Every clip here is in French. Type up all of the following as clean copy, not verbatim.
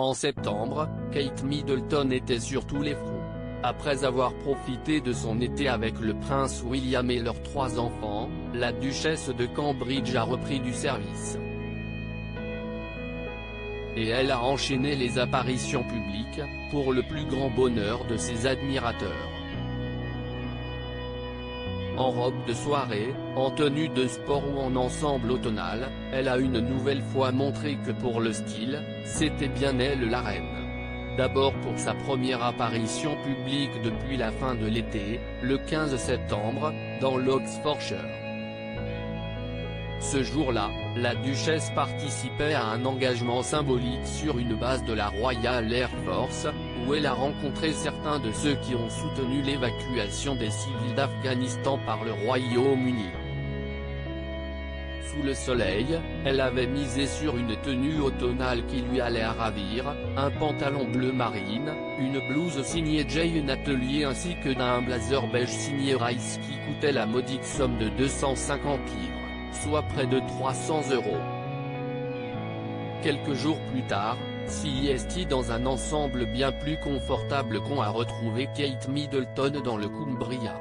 En septembre, Kate Middleton était sur tous les fronts. Après avoir profité de son été avec le prince William et leurs 3 enfants, la duchesse de Cambridge a repris du service. Et elle a enchaîné les apparitions publiques, pour le plus grand bonheur de ses admirateurs. En robe de soirée, en tenue de sport ou en ensemble automnal, elle a une nouvelle fois montré que pour le style, c'était bien elle la reine. D'abord pour sa première apparition publique depuis la fin de l'été, le 15 septembre, dans l'Oxfordshire. Ce jour-là, la duchesse participait à un engagement symbolique sur une base de la Royal Air Force, où elle a rencontré certains de ceux qui ont soutenu l'évacuation des civils d'Afghanistan par le Royaume-Uni. Sous le soleil, elle avait misé sur une tenue automnale qui lui allait à ravir, un pantalon bleu marine, une blouse signée Jane Atelier ainsi que d'un blazer beige signé Rice qui coûtait la modique somme de 250 livres, soit près de 300 €. Quelques jours plus tard, CEST dans un ensemble bien plus confortable qu'on a retrouvé Kate Middleton dans le Cumbria.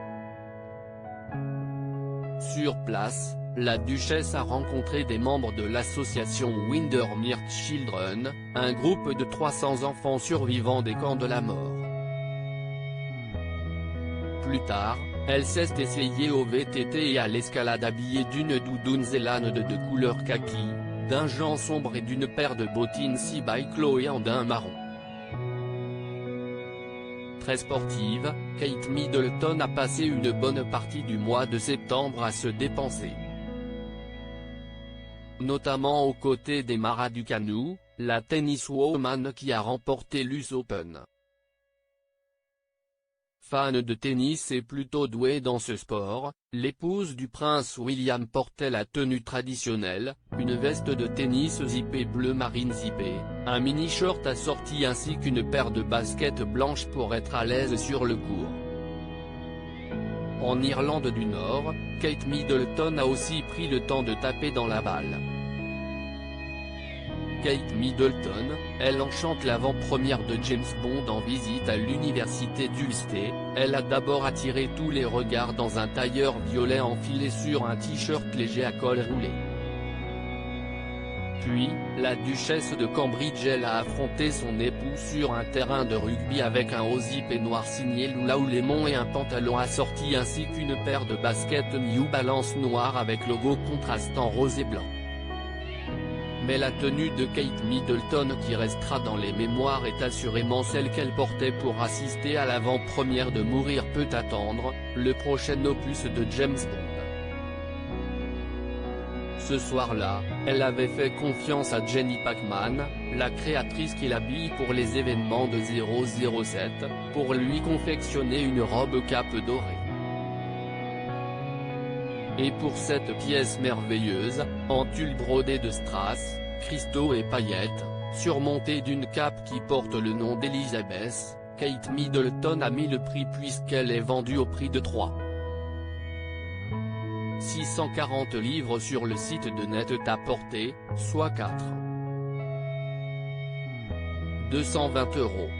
Sur place, la duchesse a rencontré des membres de l'association Windermere Children, un groupe de 300 enfants survivants des camps de la mort. Plus tard, elle s'est essayée au VTT et à l'escalade habillée d'une doudoune zélande de couleur kaki, d'un jean sombre et d'une paire de bottines si by Chloé en daim marron. Très sportive, Kate Middleton a passé une bonne partie du mois de septembre à se dépenser. Notamment aux côtés d'Emma Raducanu, la tenniswoman qui a remporté l'US Open. Fan de tennis et plutôt douée dans ce sport, l'épouse du prince William portait la tenue traditionnelle, une veste de tennis zippée bleu marine zippée, un mini-short assorti ainsi qu'une paire de baskets blanches pour être à l'aise sur le court. En Irlande du Nord, Kate Middleton a aussi pris le temps de taper dans la balle. Kate Middleton, elle enchante l'avant-première de James Bond en visite à l'université d'Ulster, elle a d'abord attiré tous les regards dans un tailleur violet enfilé sur un t-shirt léger à col roulé. Puis, la duchesse de Cambridge elle a affronté son époux sur un terrain de rugby avec un haut zippé noir signé Lula Oulémon et un pantalon assorti ainsi qu'une paire de baskets New Balance noires avec logo contrastant rose et blanc. Mais la tenue de Kate Middleton qui restera dans les mémoires est assurément celle qu'elle portait pour assister à l'avant-première de Mourir peut attendre, le prochain opus de James Bond. Ce soir-là, elle avait fait confiance à Jenny Pacman, la créatrice qui l'habille pour les événements de 007, pour lui confectionner une robe cape dorée. Et pour cette pièce merveilleuse, en tulle brodé de strass, cristaux et paillettes, surmontée d'une cape qui porte le nom d'Elizabeth, Kate Middleton a mis le prix puisqu'elle est vendue au prix de 640 livres sur le site de Net-a-Porter, soit 220 €.